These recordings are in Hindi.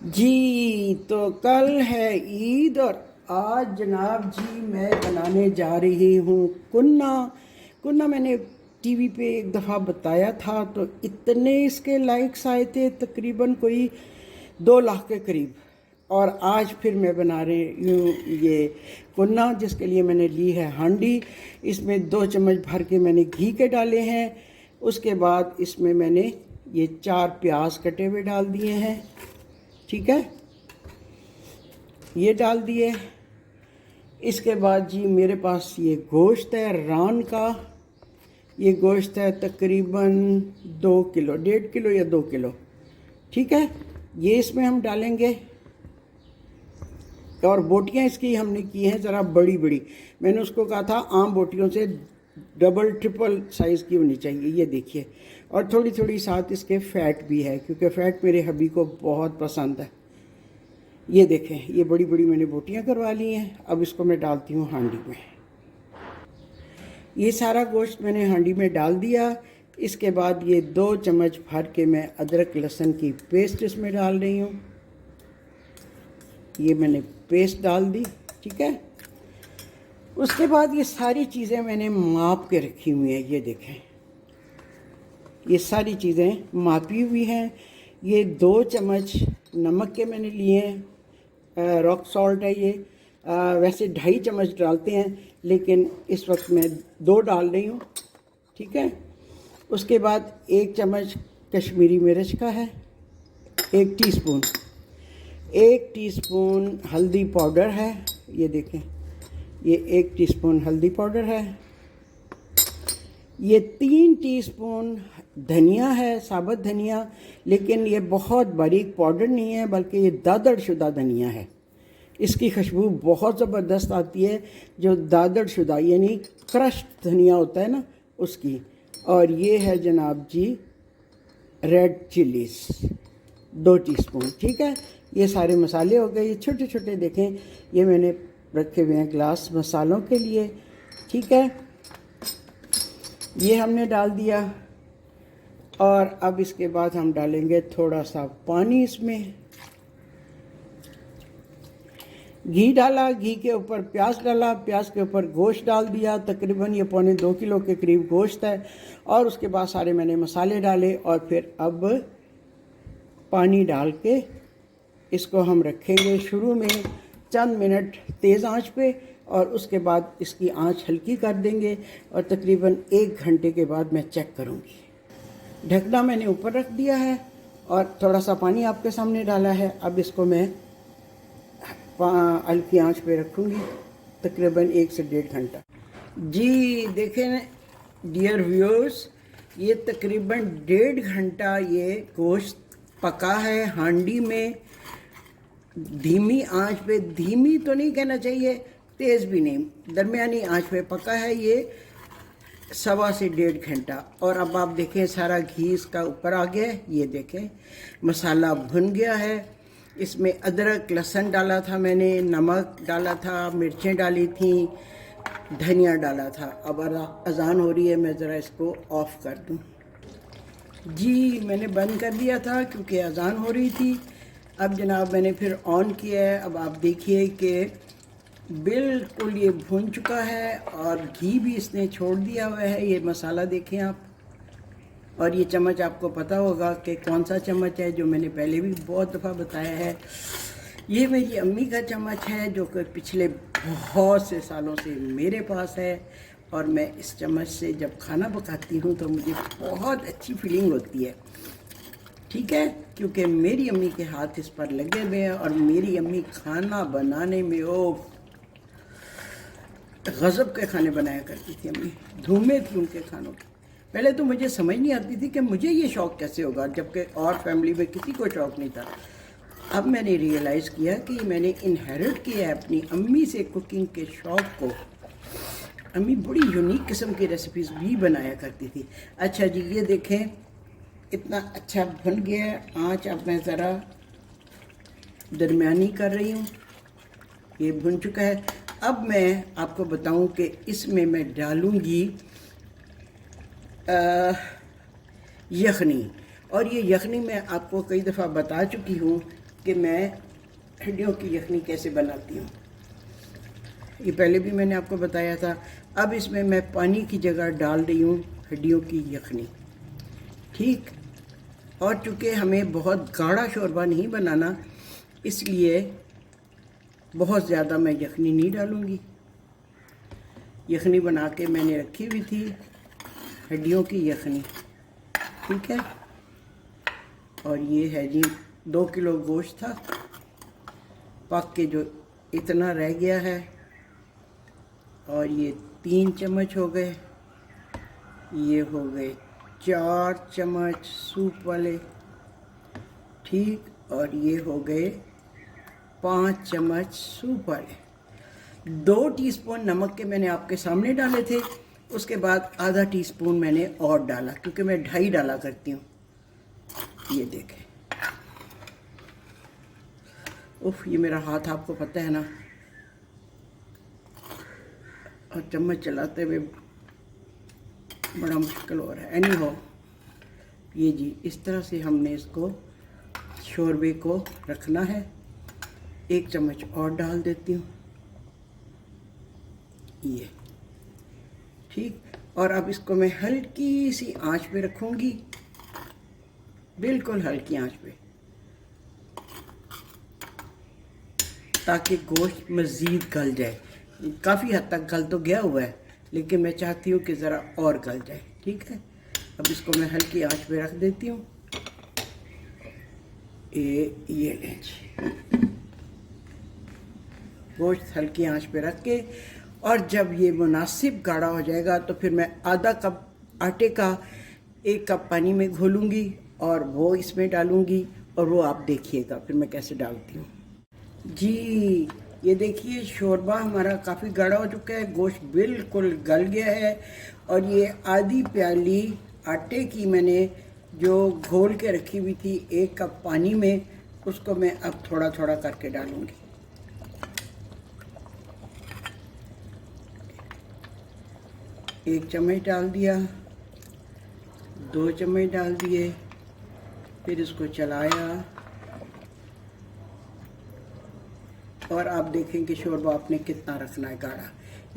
जी तो कल है ईद और आज जनाब जी मैं बनाने जा रही हूँ कुन्ना। कुन्ना मैंने टीवी पे एक दफ़ा बताया था तो इतने इसके लाइक्स आए थे, तकरीबन कोई 2 लाख के करीब। और आज फिर मैं बना रही हूँ ये कुन्ना, जिसके लिए मैंने ली है हांडी। इसमें 2 चम्मच भर के मैंने घी के डाले हैं। उसके बाद इसमें मैंने ये 4 प्याज कटे हुए डाल दिए हैं, ठीक है, ये डाल दिए। इसके बाद जी मेरे पास ये गोश्त है रान का। ये गोश्त है तकरीबन 2 किलो, 1.5 किलो या 2 किलो, ठीक है। ये इसमें हम डालेंगे। और बोटियां इसकी हमने की हैं ज़रा बड़ी बड़ी। मैंने उसको कहा था आम बोटियों से डबल ट्रिपल साइज़ की होनी चाहिए, ये देखिए। और थोड़ी थोड़ी साथ इसके फ़ैट भी है, क्योंकि फ़ैट मेरे हबी को बहुत पसंद है। ये देखें, ये बड़ी बड़ी मैंने बोटियां करवा ली हैं। अब इसको मैं डालती हूँ हांडी में। ये सारा गोश्त मैंने हांडी में डाल दिया। इसके बाद ये 2 चम्मच भर के मैं अदरक लहसुन की पेस्ट इसमें डाल रही हूँ। ये मैंने पेस्ट डाल दी, ठीक है। उसके बाद ये सारी चीज़ें मैंने माप के रखी हुई हैं, ये देखें, ये सारी चीज़ें मापी हुई हैं। ये 2 चम्मच नमक के मैंने लिए हैं, रॉक सॉल्ट है ये। वैसे 2.5 चम्मच डालते हैं, लेकिन इस वक्त मैं 2 डाल रही हूँ, ठीक है। उसके बाद 1 चम्मच कश्मीरी मिर्च का है, 1 टीस्पून। 1 टीस्पून हल्दी पाउडर है, ये देखें, ये 1 टीस्पून हल्दी पाउडर है। ये 3 टीस्पून धनिया है, साबुत धनिया, लेकिन ये बहुत बारीक पाउडर नहीं है, बल्कि ये दादड़ शुदा धनिया है। इसकी खुशबू बहुत ज़बरदस्त आती है, जो दादड़ शुदा यानी क्रश्ड धनिया होता है ना, उसकी। और ये है जनाब जी रेड चिलीज़, 2 टीस्पून, ठीक है। ये सारे मसाले हो गए। ये छोटे छोटे देखें, ये मैंने रखे हुए हैं ग्लास मसालों के लिए, ठीक है। ये हमने डाल दिया। और अब इसके बाद हम डालेंगे थोड़ा सा पानी इसमें। घी डाला, घी के ऊपर प्याज डाला, प्याज के ऊपर गोश्त डाल दिया। तकरीबन ये 1.25 किलो के करीब गोश्त है। और उसके बाद सारे मैंने मसाले डाले और फिर अब पानी डाल के इसको हम रखेंगे शुरू में चंद मिनट तेज़ आंच पे, और उसके बाद इसकी आंच हल्की कर देंगे और तकरीबन 1 घंटे के बाद मैं चेक करूँगी। ढकना मैंने ऊपर रख दिया है और थोड़ा सा पानी आपके सामने डाला है। अब इसको मैं हल्की आंच पे रखूँगी तकरीबन 1 से 1.5 घंटा। जी देखें डियर व्यूअर्स, ये तकरीबन 1.5 घंटा ये गोश्त पका है हांडी में, धीमी आंच पे। धीमी तो नहीं कहना चाहिए, तेज़ भी नहीं, दरमियानी आंच पे पका है ये 1.25 से 1.5 घंटा। और अब आप देखें सारा घी इसका ऊपर आ गया है, ये देखें मसाला भुन गया है। इसमें अदरक लहसुन डाला था मैंने, नमक डाला था, मिर्चें डाली थी, धनिया डाला था। अब अजान हो रही है, मैं ज़रा इसको ऑफ़ कर दूँ। जी मैंने बंद कर दिया था क्योंकि अजान हो रही थी। अब जनाब मैंने फिर ऑन किया है। अब आप देखिए कि बिल्कुल ये भुन चुका है और घी भी इसने छोड़ दिया हुआ है। ये मसाला देखें आप। और ये चम्मच आपको पता होगा कि कौन सा चम्मच है, जो मैंने पहले भी बहुत दफ़ा बताया है। ये मेरी अम्मी का चम्मच है, जो कि पिछले बहुत से सालों से मेरे पास है। और मैं इस चम्मच से जब खाना पकाती हूँ तो मुझे बहुत अच्छी फीलिंग होती है, ठीक है, क्योंकि मेरी अम्मी के हाथ इस पर लगे हुए हैं। और मेरी अम्मी खाना बनाने में ओ गज़ब के खाने बनाया करती थी। अम्मी धूमें थी उनके खानों की। पहले तो मुझे समझ नहीं आती थी कि मुझे ये शौक़ कैसे होगा, जबकि और फैमिली में किसी को शौक़ नहीं था। अब मैंने रियलाइज़ किया कि मैंने इनहेरिट किया है अपनी अम्मी से कुकिंग के शौक़ को। अम्मी बड़ी यूनिक किस्म की रेसिपीज़ भी बनाया करती थी। अच्छा जी, ये देखें इतना अच्छा भुन गया है। आँच अब मैं ज़रा दरमियानी कर रही हूँ, ये भुन चुका है। अब मैं आपको बताऊं कि इसमें मैं डालूँगी यखनी। और ये यखनी मैं आपको कई दफ़ा बता चुकी हूँ कि मैं हड्डियों की यखनी कैसे बनाती हूँ। ये पहले भी मैंने आपको बताया था। अब इसमें मैं पानी की जगह डाल रही हूँ हड्डियों की यखनी, ठीक। और चूँकि हमें बहुत गाढ़ा शोरबा नहीं बनाना, इसलिए बहुत ज़्यादा मैं यखनी नहीं डालूँगी। यखनी बना के मैंने रखी हुई थी, हड्डियों की यखनी, ठीक है। और ये है जी 2 किलो गोश्त था, पक के जो इतना रह गया है। और ये 3 चम्मच हो गए, ये हो गए 4 चम्मच सूप वाले, ठीक। और ये हो गए 5 चम्मच सूप वाले। 2 टीस्पून नमक के मैंने आपके सामने डाले थे, उसके बाद आधा टीस्पून मैंने और डाला, क्योंकि मैं 2.5 डाला करती हूँ। ये देखें, उफ, ये मेरा हाथ आपको पता है ना, और चम्मच चलाते हुए बड़ा मुश्किल हो रहा है। एनी हो, ये जी इस तरह से हमने इसको शोरबे को रखना है। 1 चम्मच और डाल देती हूँ, ये ठीक। और अब इसको मैं हल्की सी आंच पे रखूँगी, बिल्कुल हल्की आंच पे, ताकि गोश्त मज़ीद गल जाए। काफ़ी हद तक गल तो गया हुआ है, लेकिन मैं चाहती हूँ कि ज़रा और गल जाए, ठीक है। अब इसको मैं हल्की आंच पे रख देती हूँ। ये लें जी, गोश्त हल्की आंच पे रख के, और जब ये मुनासिब गाढ़ा हो जाएगा तो फिर मैं आधा कप आटे का 1 कप पानी में घोलूँगी और वो इसमें डालूँगी, और वो आप देखिएगा फिर मैं कैसे डालती हूँ। जी ये देखिए, शोरबा हमारा काफ़ी गाढ़ा हो चुका है, गोश्त बिल्कुल गल गया है। और ये आधी प्याली आटे की मैंने जो घोल के रखी हुई थी 1 कप पानी में, उसको मैं अब थोड़ा थोड़ा करके डालूँगी। एक चम्मच डाल दिया, 2 चम्मच डाल दिए, फिर इसको चलाया, और आप देखें कि शोरबा आपने कितना रखना है गाढ़ा।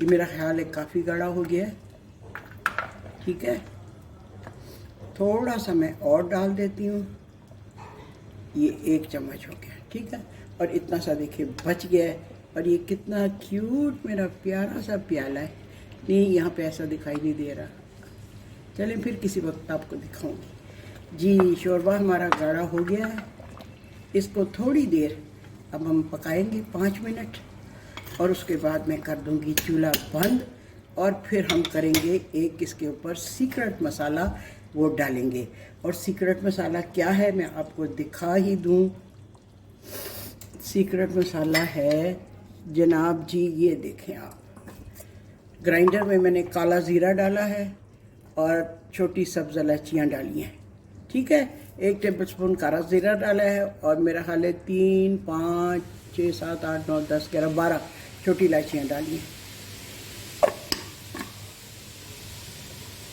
ये मेरा ख्याल है काफ़ी गाढ़ा हो गया है, ठीक है। थोड़ा सा मैं और डाल देती हूँ, ये 1 चम्मच हो गया, ठीक है। और इतना सा देखिए बच गया है। और ये कितना क्यूट मेरा प्यारा सा प्याला है। नहीं, यहाँ पे ऐसा दिखाई नहीं दे रहा, चलें फिर किसी वक्त आपको दिखाऊंगी। जी शोरबा हमारा गाढ़ा हो गया है। इसको थोड़ी देर अब हम पकाएंगे, 5 मिनट, और उसके बाद मैं कर दूंगी चूल्हा बंद, और फिर हम करेंगे एक इसके ऊपर सीक्रेट मसाला, वो डालेंगे। और सीक्रेट मसाला क्या है मैं आपको दिखा ही दूं। सीक्रेट मसाला है जनाब जी, ये देखें आप, ग्राइंडर में मैंने काला ज़ीरा डाला है और छोटी सब्ज़ इलायचियाँ डाली हैं, ठीक है। 1 टेबल स्पून काला ज़ीरा डाला है, और मेरा ख्याल है 3, 5, 6, 7, 8, 9, 10, 11, 12 छोटी इलायचियाँ डाली हैं।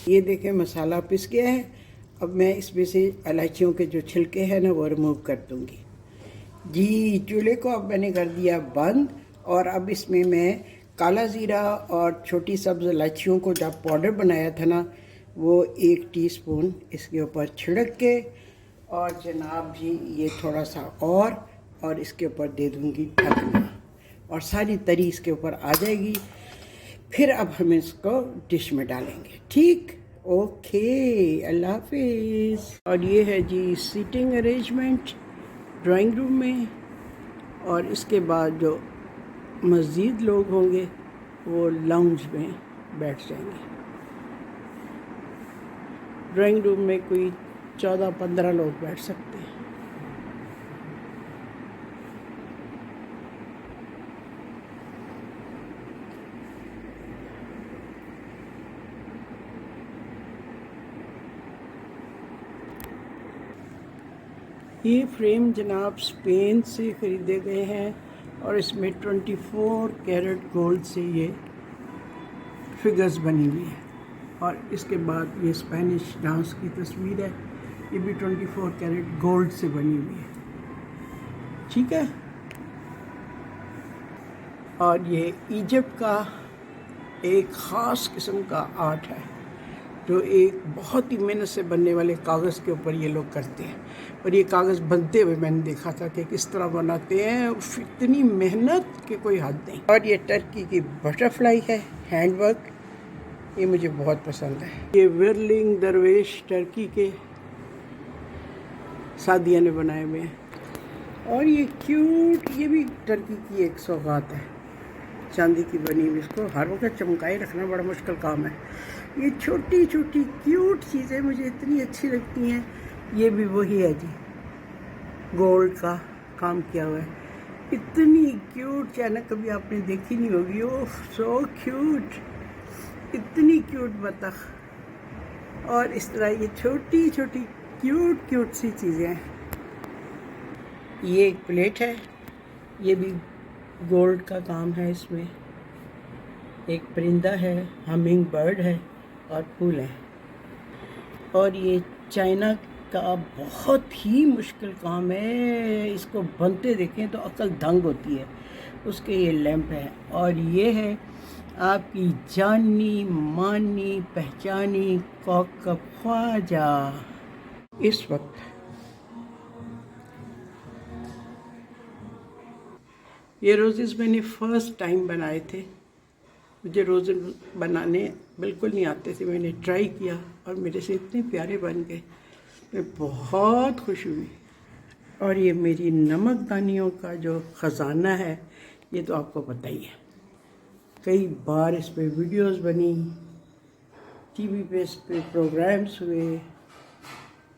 ये देखें मसाला पिस गया है। अब मैं इसमें से इलायचियों के जो छिलके हैं ना वो रिमूव कर दूँगी। जी चूल्हे को अब मैंने कर दिया बंद, और अब इसमें मैं काला ज़ीरा और छोटी सब्ज़ इलायचियों को जब पाउडर बनाया था ना, वो 1 टीस्पून इसके ऊपर छिड़क के, और जनाब जी ये थोड़ा सा और इसके ऊपर दे दूँगी ढकना, और सारी तरी इसके ऊपर आ जाएगी। फिर अब हम इसको डिश में डालेंगे, ठीक। ओके, अल्लाह हाफिज़। और ये है जी सीटिंग अरेंजमेंट ड्राइंग रूम में, और इसके बाद जो मज़ीद लोग होंगे वो लाउंज में बैठ जाएंगे। ड्राइंग रूम में कोई 14-15 लोग बैठ सकते हैं। ये फ्रेम जनाब स्पेन से ख़रीदे गए हैं, और इसमें 24 कैरेट गोल्ड से ये फिगर्स बनी हुई है। और इसके बाद ये स्पेनिश डांस की तस्वीर है, ये भी 24 कैरेट गोल्ड से बनी हुई है। ठीक है। और ये इजिप्ट का एक ख़ास किस्म का आर्ट है जो एक बहुत ही मेहनत से बनने वाले कागज़ के ऊपर ये लोग करते हैं। और ये कागज़ बनते हुए मैंने देखा था कि किस तरह बनाते हैं, इतनी मेहनत की कोई हद नहीं। और ये टर्की की बटरफ्लाई है, हैंडवर्क, ये मुझे बहुत पसंद है। ये विरलिंग दरवेश टर्की के सादिया ने बनाए हुए हैं। और ये क्यूट, ये भी टर्की की एक सौगात है, चांदी की बनी हुई। इसको हर वक्त चमकाए रखना बड़ा मुश्किल काम है। ये छोटी छोटी क्यूट चीज़ें मुझे इतनी अच्छी लगती हैं। ये भी वही है जी, गोल्ड का काम किया हुआ है। इतनी क्यूट चाइना कभी आपने देखी नहीं होगी। ओह सो क्यूट, इतनी क्यूट बतख। और इस तरह ये छोटी छोटी क्यूट क्यूट सी चीज़ें हैं। ये एक प्लेट है, ये भी गोल्ड का काम है। इसमें एक परिंदा है, हमिंग बर्ड है और फूल है। और ये चाइना का बहुत ही मुश्किल काम है, इसको बनते देखें तो अक्ल दंग होती है। उसके ये लैंप है। और ये है आपकी जानी मानी पहचानी कौकब ख्वाजा। इस वक्त ये रोज़ेस मैंने फ़र्स्ट टाइम बनाए थे। मुझे रोज़े बनाने बिल्कुल नहीं आते थे। मैंने ट्राई किया और मेरे से इतने प्यारे बन गए, मैं बहुत खुश हुई। और ये मेरी नमकदानियों का जो ख़जाना है, ये तो आपको पता ही है। कई बार इस पे वीडियोस बनी, टीवी पे इस पे प्रोग्राम्स हुए।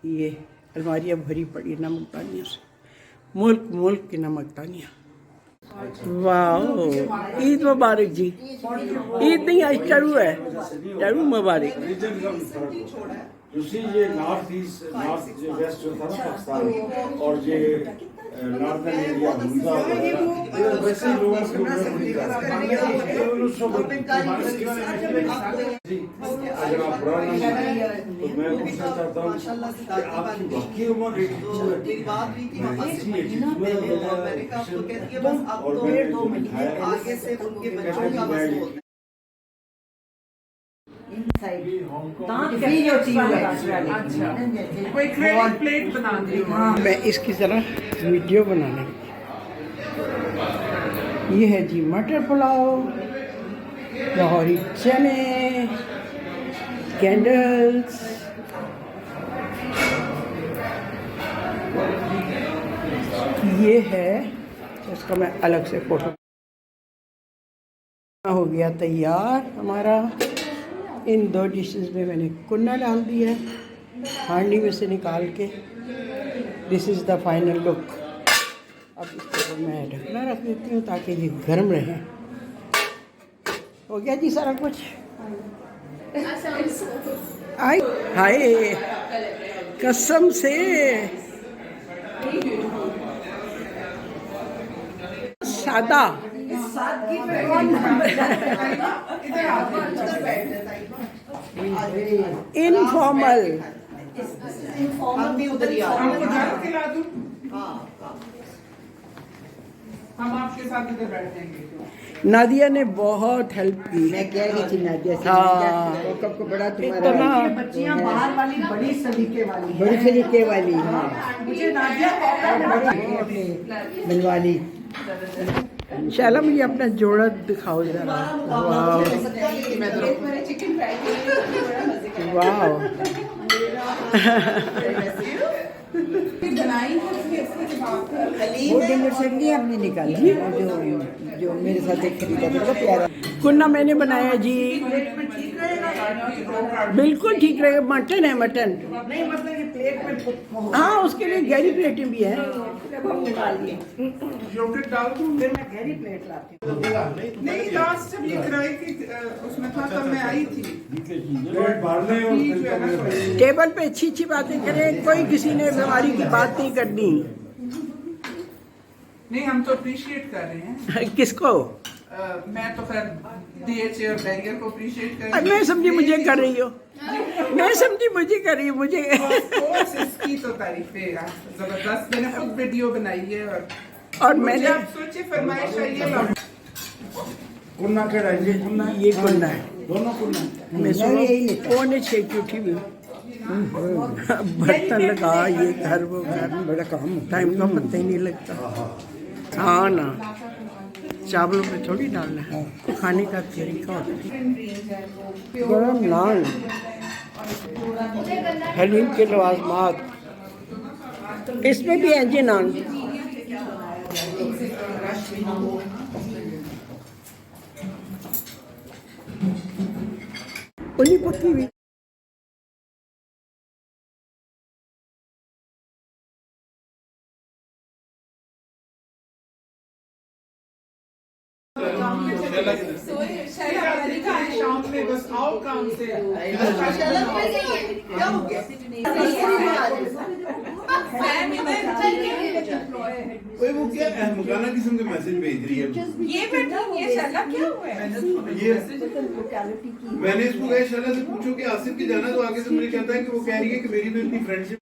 ये अलमारियाँ भरी पड़ी नमकदानियों से, मुल्क मुल्क की नमकदानियाँ। वाह, ईद मुबारक जी। ईद नहीं, आज चरू है, चरू मुबारक। ये नॉर्थ ईस्ट, नॉर्थ वेस्ट जो था ना पाकिस्तान, और ये नॉर्थन इंडिया, वैसे ही लोगों अगर आप बुरा नहीं तो मैं पूछना चाहता हूँ कि आपकी वाकई उम्र मैं इसकी तरह वीडियो बनाने लगी। ये है जी मटर पुलाव, लाहौरी चने, कैंडल्स। ये है, इसका मैं अलग से फोटो। हो गया तैयार हमारा। इन दो डिशेस में मैंने कुन्ना डाल दिया है हांडी में से निकाल के। This is the final look. अब इसको मैं ढकना रख देती हूँ ताकि ये गर्म रहे। हो गया जी सारा कुछ। आई हाय, कसम से सादा। इनफॉर्मल। हम आपके साथ इधर बैठेंगे। नादिया ने बहुत हेल्प की। मैं कह रही थी नादिया से, हाँ, को बड़ा इतना तुम्हारा बच्चियां बाहर वाली बड़ी सलीके वाली हैं। बड़ी तरीके वाली, हाँ मुझे नादिया अपने बनवाली। शाला मुझे अपना जोड़ा दिखाओ जरा। वाह वाह, वो डिनर सेट नहीं हमने निकाला, जो मेरे साथ एक खरीदा था, बड़ा प्यारा। कुन्ना मैंने बनाया जी, बिल्कुल ठीक रहेगा। मटन है, मटन नहीं, मतलब ये प्लेट में हाँ, उसके लिए गहरी प्लेटें भी हैं। योगर्ट डाल दूं, फिर मैं गहरी प्लेट लाती हूँ। नहीं, लास्ट जब ये किराए की उसमें था तब मैं आई थी। टेबल पे अच्छी अच्छी बातें करें, कोई किसी ने बीमारी की बात नहीं करनी। नहीं, हम तो अप्रिशिएट कर रहे हैं। किसको? मैं तो खैर DHA और बैरियर को अप्रिशिएट कर रही हूँ। मैं समझी मुझे कर रही हो, मैं समझी मुझे कर रही हूँ। मुझे इसकी तो तारीफें जबरदस्त। मैंने खुद वीडियो बनाई है और और मुझे मैंने आप सोचिए फरमाइश आई है लौट कुन्ना केड़ा है, ये कुन्ना है? ये कुन्ना है दोनों कुन्ना है। मैं मैं सुबह यही लेता। 5:45 की उठी हुई बर्तन लगा ये घर वो घर बड़ा काम टाइम का पता ही नहीं लगता हाँ ना चावलों में थोड़ी डालना है खाने का तरीका होता है गरम नान हलीम के लवाजमात इसमें भी है जी नान उन्हीं पकी हुई शाम में बस आओ काम से ओए वो क्या अहमकाना किस्म के मैसेज भेज रही है ये बैठी ये शैला क्या हुआ है ये मैंने इसको कहा शैला से पूछो कि आसिफ की जाना तो आगे से मुझे कहता है कि वो कह रही है कि मेरी तो इतनी फ्रेंडशिप